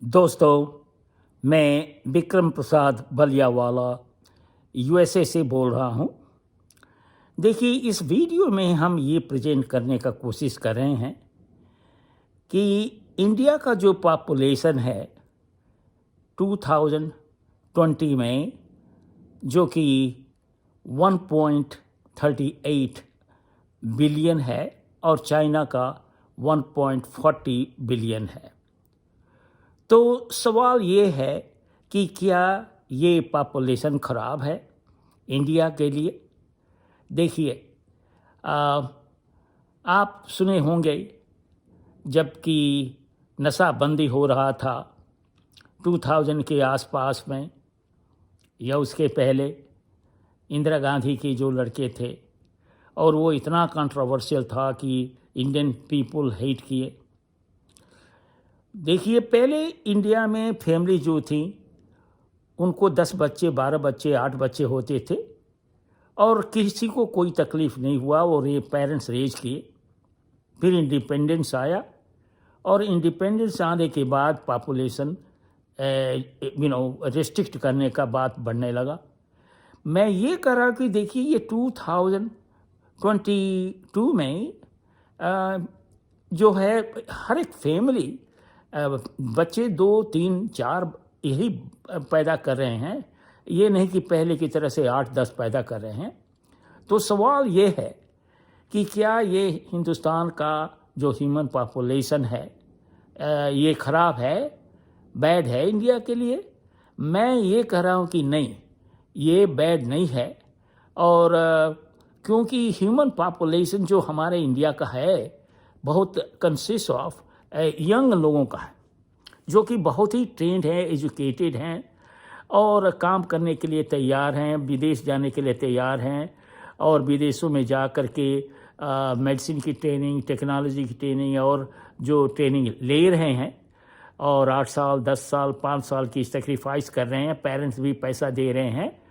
दोस्तों, मैं विक्रम प्रसाद बलियावाला यूएसए से बोल रहा हूँ। देखिए, इस वीडियो में हम ये प्रेजेंट करने का कोशिश कर रहे हैं कि इंडिया का जो पॉपुलेशन है 2020 में, जो कि 1.38 बिलियन है और चाइना का 1.40 बिलियन है। तो सवाल ये है कि क्या ये पॉपुलेशन ख़राब है इंडिया के लिए? देखिए, आप सुने होंगे जबकि नशाबंदी हो रहा था 2000 के आसपास में या उसके पहले, इंदिरा गांधी के जो लड़के थे और वो इतना कंट्रोवर्शियल था कि इंडियन पीपल हेट किए। देखिए, पहले इंडिया में फैमिली जो थी उनको 10 बच्चे, 12 बच्चे, 8 बच्चे होते थे और किसी को कोई तकलीफ़ नहीं हुआ। वो पेरेंट्स रेज किए। फिर इंडिपेंडेंस आया और इंडिपेंडेंस आने के बाद पॉपुलेशन रिस्ट्रिक्ट करने का बात बढ़ने लगा। मैं ये कह रहा कि देखिए, ये 2022 में जो है हर एक फैमिली बच्चे 2, 3, 4 यही पैदा कर रहे हैं। ये नहीं कि पहले की तरह से 8, 10 पैदा कर रहे हैं। तो सवाल ये है कि क्या ये हिंदुस्तान का जो ह्यूमन पॉपुलेशन है ये ख़राब है, बैड है इंडिया के लिए? मैं ये कह रहा हूँ कि नहीं, ये बैड नहीं है। और क्योंकि ह्यूमन पॉपुलेशन जो हमारे इंडिया का है बहुत कंसिस्ट ऑफ यंग लोगों का है, जो कि बहुत ही ट्रेंड है, एजुकेटेड हैं और काम करने के लिए तैयार हैं, विदेश जाने के लिए तैयार हैं और विदेशों में जा कर के मेडिसिन की ट्रेनिंग, टेक्नोलॉजी की ट्रेनिंग और जो ट्रेनिंग ले रहे हैं और 8 साल, 10 साल, 5 साल की सेक्रीफाइस कर रहे हैं, पेरेंट्स भी पैसा दे रहे हैं।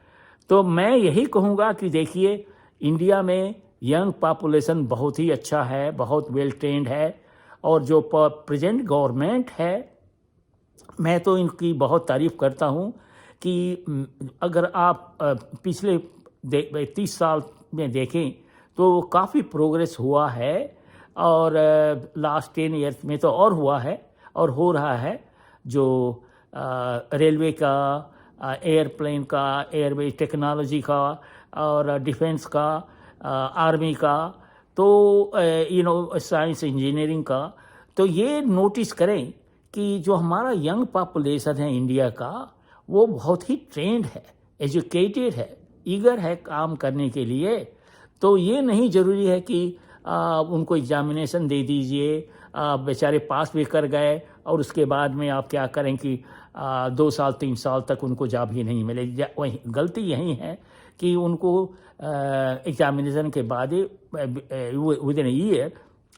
तो मैं यही कहूँगा कि देखिए, इंडिया में यंग पॉपुलेशन बहुत ही अच्छा है, बहुत वेल ट्रेंड है और जो प्रेजेंट गवर्नमेंट है, मैं तो इनकी बहुत तारीफ़ करता हूँ कि अगर आप पिछले 30 साल में देखें तो काफ़ी प्रोग्रेस हुआ है और लास्ट 10 ईयर्स में तो और हुआ है और हो रहा है। जो रेलवे का, एयरप्लेन का, एयरवेज टेक्नोलॉजी का और डिफेंस का, आर्मी का, तो साइंस इंजीनियरिंग का, तो ये नोटिस करें कि जो हमारा यंग पॉपुलेशन है इंडिया का, वो बहुत ही ट्रेंड है, एजुकेटेड है, ईगर है काम करने के लिए। तो ये नहीं ज़रूरी है कि उनको एग्जामिनेशन दे दीजिए, बेचारे पास भी कर गए और उसके बाद में आप क्या करें कि 2 साल 3 साल तक उनको जॉब ही नहीं मिले। वही गलती यही है कि उनको एग्जामिनेशन के बाद विद इन ईयर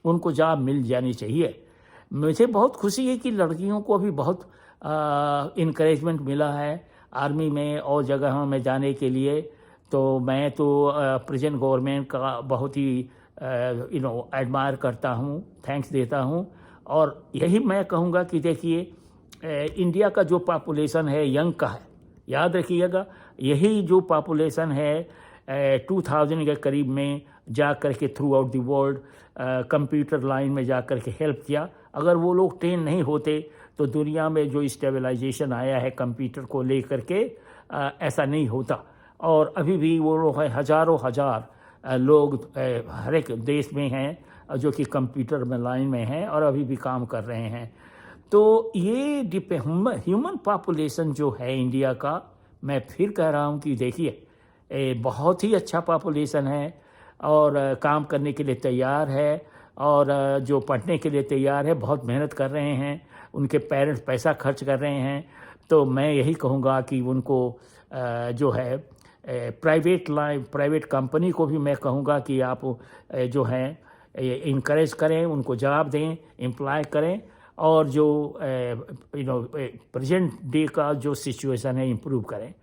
उनको जॉब मिल जानी चाहिए। मुझे बहुत खुशी है कि लड़कियों को अभी बहुत इनकरेजमेंट मिला है आर्मी में और जगहों में जाने के लिए। तो मैं तो प्रेजेंट गवर्नमेंट का बहुत ही एडमायर करता हूँ, थैंक्स देता हूँ। और यही मैं कहूँगा कि देखिए, इंडिया का जो पॉपुलेशन है यंग का है, याद रखिएगा, यही जो पॉपुलेशन है 2000 के करीब में जा कर के through out the world computer line में जा कर के हेल्प किया। अगर वो लोग ट्रेन नहीं होते तो दुनिया में जो स्टेबलाइजेशन आया है कंप्यूटर को लेकर के, ऐसा नहीं होता। और अभी भी वो लोग हैं, हज़ारों हज़ार लोग हर एक देश में हैं जो कि कंप्यूटर में लाइन में हैं और अभी भी काम कर रहे हैं। तो ये ह्यूमन पॉपुलेशन जो है इंडिया का, मैं फिर कह रहा हूँ कि देखिए, बहुत ही अच्छा पॉपुलेशन है और काम करने के लिए तैयार है और जो पढ़ने के लिए तैयार है, बहुत मेहनत कर रहे हैं, उनके पेरेंट्स पैसा खर्च कर रहे हैं। तो मैं यही कहूँगा कि उनको जो है प्राइवेट कंपनी को भी मैं कहूँगा कि आप जो है इनकरेज करें, उनको जॉब दें, एम्प्लॉय करें और जो प्रेजेंट डे का जो सिचुएशन है इम्प्रूव करें।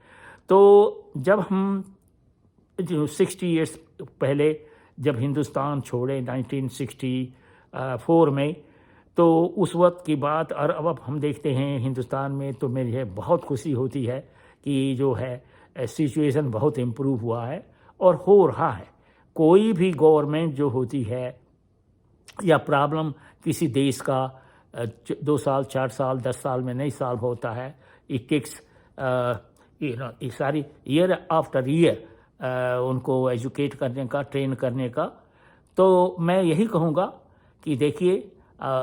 तो जब हम 60 ईयर्स पहले जब हिंदुस्तान छोड़े 1964 में, तो उस वक्त की बात, और अब हम देखते हैं हिंदुस्तान में, तो मुझे बहुत खुशी होती है कि जो है सिचुएशन बहुत इम्प्रूव हुआ है और हो रहा है। कोई भी गवर्नमेंट जो होती है या प्रॉब्लम किसी देश का 2 साल 4 साल 10 साल में नहीं सॉल्व होता है। इट टेक्स सारी ईयर आफ्टर ईयर उनको एजुकेट करने का, ट्रेन करने का। तो मैं यही कहूँगा कि देखिए,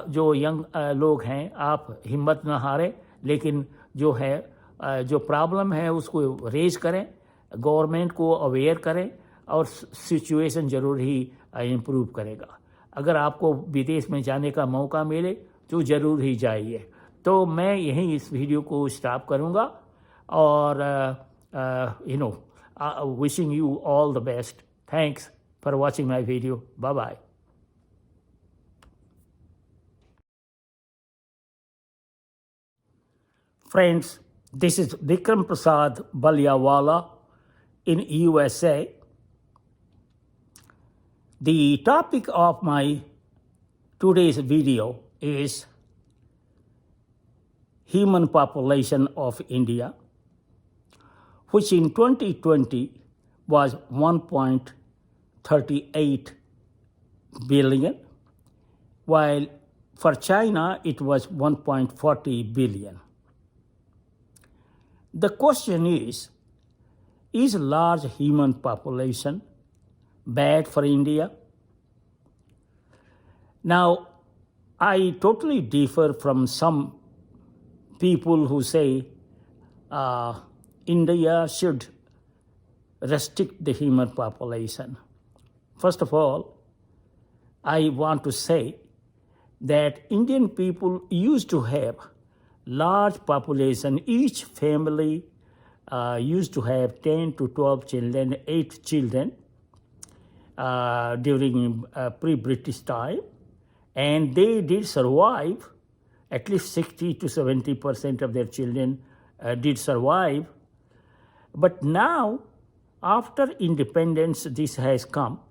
जो यंग लोग हैं, आप हिम्मत न हारें, लेकिन जो है जो प्रॉब्लम है उसको रेज करें, गवर्नमेंट को अवेयर करें, और सिचुएशन ज़रूर ही इम्प्रूव करेगा। अगर आपको विदेश में जाने का मौका मिले तो ज़रूर ही जाइए। तो मैं यहीं इस वीडियो को स्टॉप करूँगा, और wishing you all the best. Thanks for watching my video. Bye bye. Friends, this is Vikram Prasad Balyawala in USA. The topic of my today's video is human population of India, which in 2020 was 1.38 billion, while for China it was 1.40 billion. The question is large human population bad for India? Now, I totally differ from some people who say India should restrict the human population. First of all, I want to say that Indian people used to have large population. Each family used to have 10 to 12 children, 8 children during pre-British time, and they did survive. At least 60 to 70% of their children did survive. But now, after independence, this has come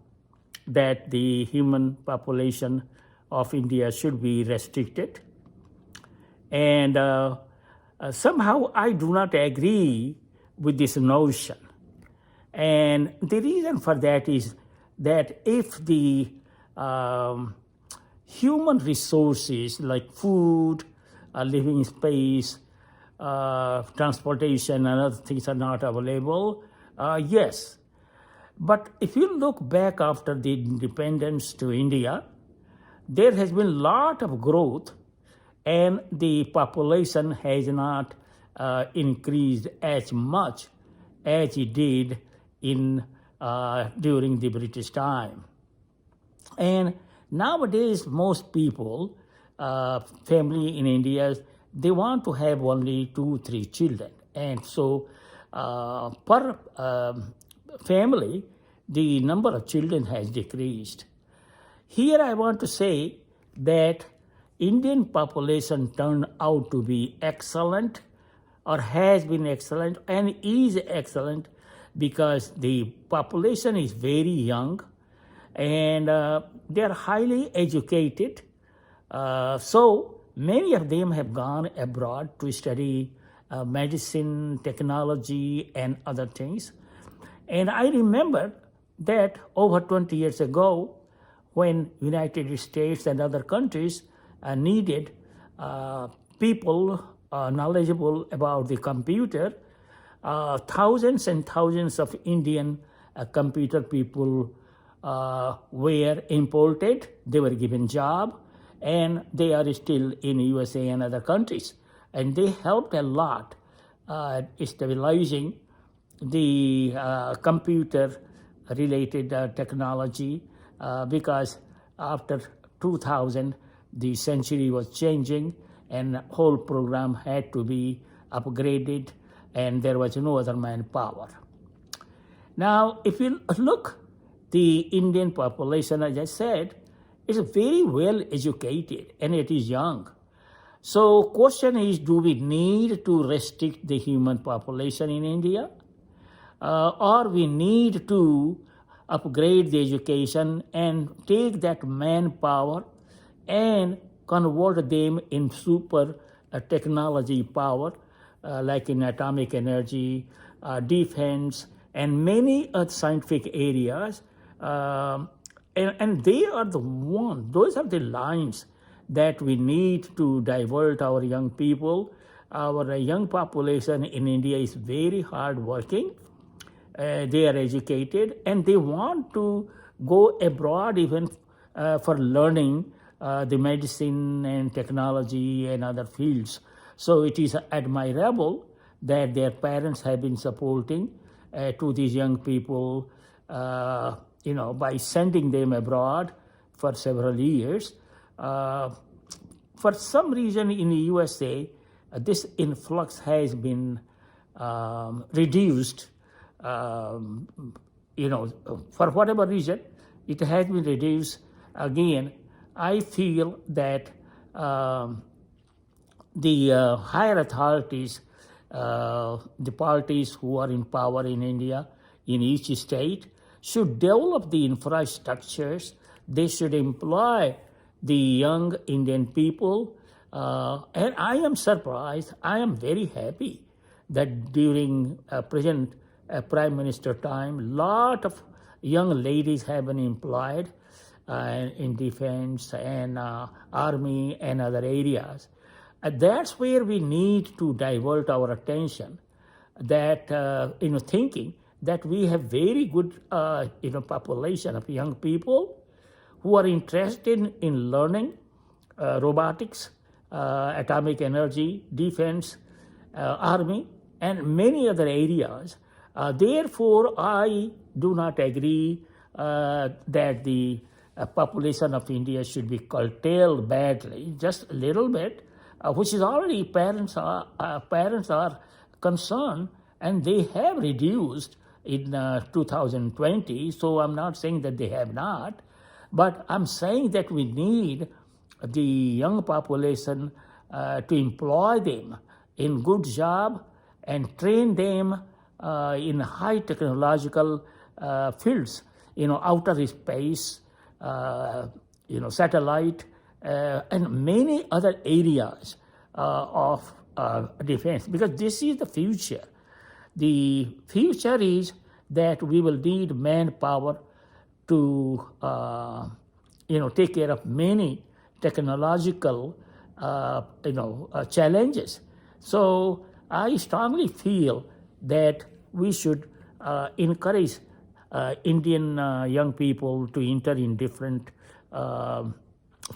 that the human population of India should be restricted. And somehow I do not agree with this notion. And the reason for that is that if the human resources like food, living space, transportation, and other things are not available, yes. But if you look back after the independence to India, there has been a lot of growth, and the population has not increased as much as it did in during the British time. And nowadays, most people, family in India, they want to have only 2-3 children. And so per family, the number of children has decreased. Here I want to say that Indian population turned out to be excellent, or has been excellent, and is excellent, because the population is very young, and they are highly educated. So many of them have gone abroad to study medicine, technology, and other things. And I remember that over 20 years ago, when United States and other countries needed people knowledgeable about the computer, thousands and thousands of Indian computer people were imported. They were given job, and they are still in USA and other countries. And they helped a lot stabilizing the computer-related technology, because after 2000, the century was changing, and the whole program had to be upgraded, and there was no other manpower. Now, if you look, the Indian population, as I said, is very well educated, and it is young. So question is, do we need to restrict the human population in India? Or we need to upgrade the education and take that manpower and convert them in super technology power, like in atomic energy, defense, and many other scientific areas. And they are those are the lines that we need to divert our young people. Our young population in India is very hardworking. They are educated and they want to go abroad even for learning the medicine and technology and other fields. So it is admirable that their parents have been supporting to these young people, by sending them abroad for several years. For some reason in the USA, this influx has been reduced. For whatever reason, it has been reduced. Again, I feel that the higher authorities, the parties who are in power in India, in each state, should develop the infrastructures. They should employ the young Indian people. And I am surprised, I am very happy that during present Prime Minister time, lot of young ladies have been employed in defense and army and other areas. That's where we need to divert our attention, that, thinking that we have very good, population of young people who are interested in learning robotics, atomic energy, defense, army, and many other areas. Therefore, I do not agree that the population of India should be curtailed badly, just a little bit, which is already parents are concerned, and they have reduced in 2020. So I'm not saying that they have not, but I'm saying that we need the young population to employ them in good job and train them in high technological fields, outer space, satellite, and many other areas of defense, because this is the future. The future is that we will need manpower to, take care of many technological, challenges. So I strongly feel that we should encourage Indian young people to enter in different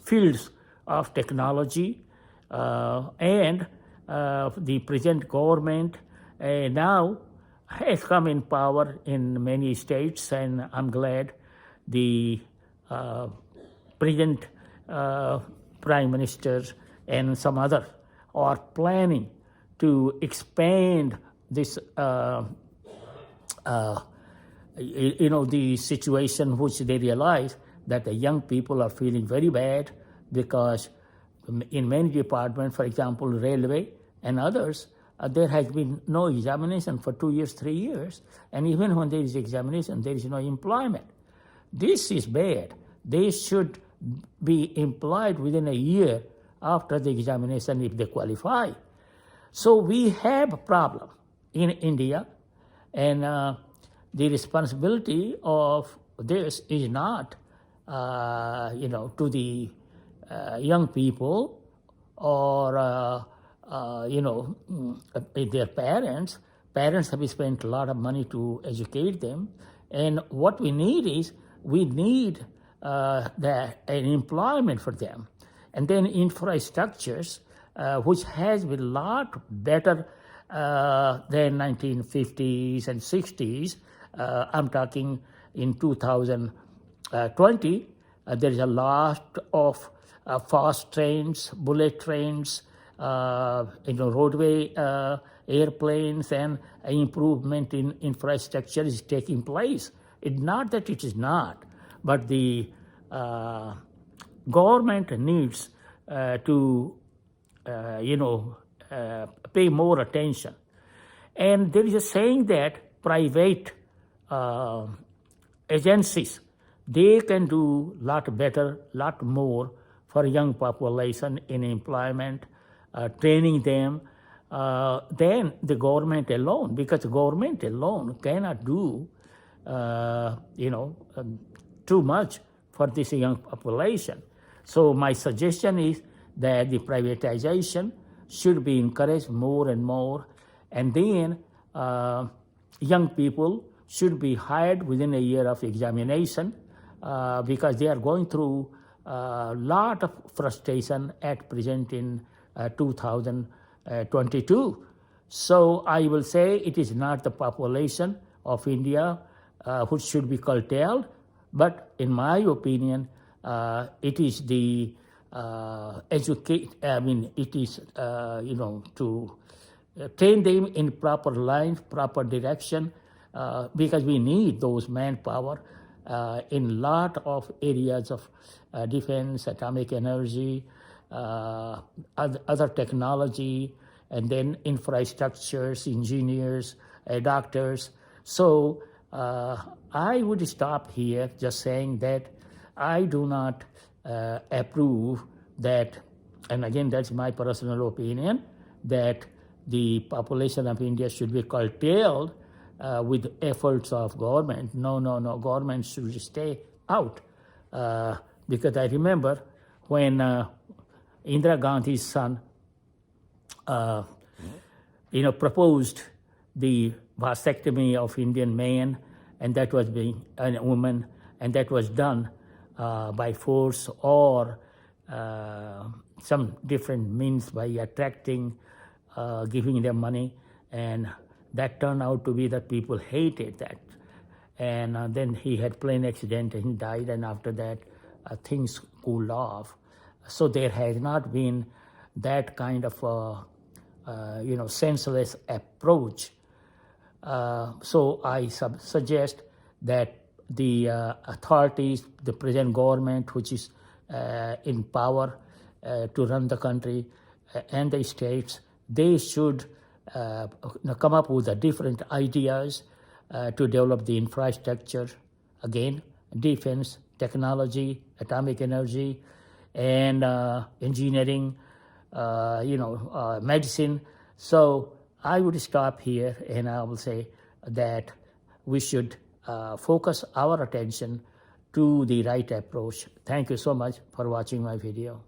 fields of technology, and the present government now has come in power in many states, and I'm glad the present prime ministers and some others are planning to expand this, the situation, which they realize that the young people are feeling very bad, because in many departments, for example, railway and others, there has been no examination for 2 years, 3 years, and even when there is examination, there is no employment. This is bad. They should be employed within a year after the examination if they qualify. So we have a problem in India, and the responsibility of this is not, to the young people or, their parents. Parents have spent a lot of money to educate them, and what we need is an employment for them, and then infrastructures, which has been a lot better than 1950s and 60s. I'm talking in 2020, there is a lot of fast trains, bullet trains, roadway airplanes, and improvement in infrastructure is taking place. It's not that it is not, but the government needs to, pay more attention. And there is a saying that private agencies, they can do a lot better, lot more for young population in employment, training them, then the government alone, because the government alone cannot do, too much for this young population. So my suggestion is that the privatization should be encouraged more and more, and then young people should be hired within a year of examination, because they are going through a lot of frustration at present in 2022. So I will say it is not the population of India which should be curtailed, but in my opinion, it is the it is, to train them in proper lines, proper direction, because we need those manpower in lot of areas of defense, atomic energy, other technology, and then infrastructures, engineers, doctors. So I would stop here just saying that I do not approve that, and again, that's my personal opinion, that the population of India should be curtailed with efforts of government. No, government should stay out. Because I remember when Indira Gandhi's son, proposed the vasectomy of Indian men, and that was being a woman, and that was done by force or some different means by attracting, giving them money, and that turned out to be that people hated that. And then he had plane accident and he died, and after that things cooled off. So there has not been that kind of senseless approach. So I suggest that the authorities, the present government, which is in power to run the country, and the states, they should come up with different ideas to develop the infrastructure, again, defense, technology, atomic energy, and engineering, medicine. So I would stop here, and I will say that we should focus our attention to the right approach. Thank you so much for watching my video.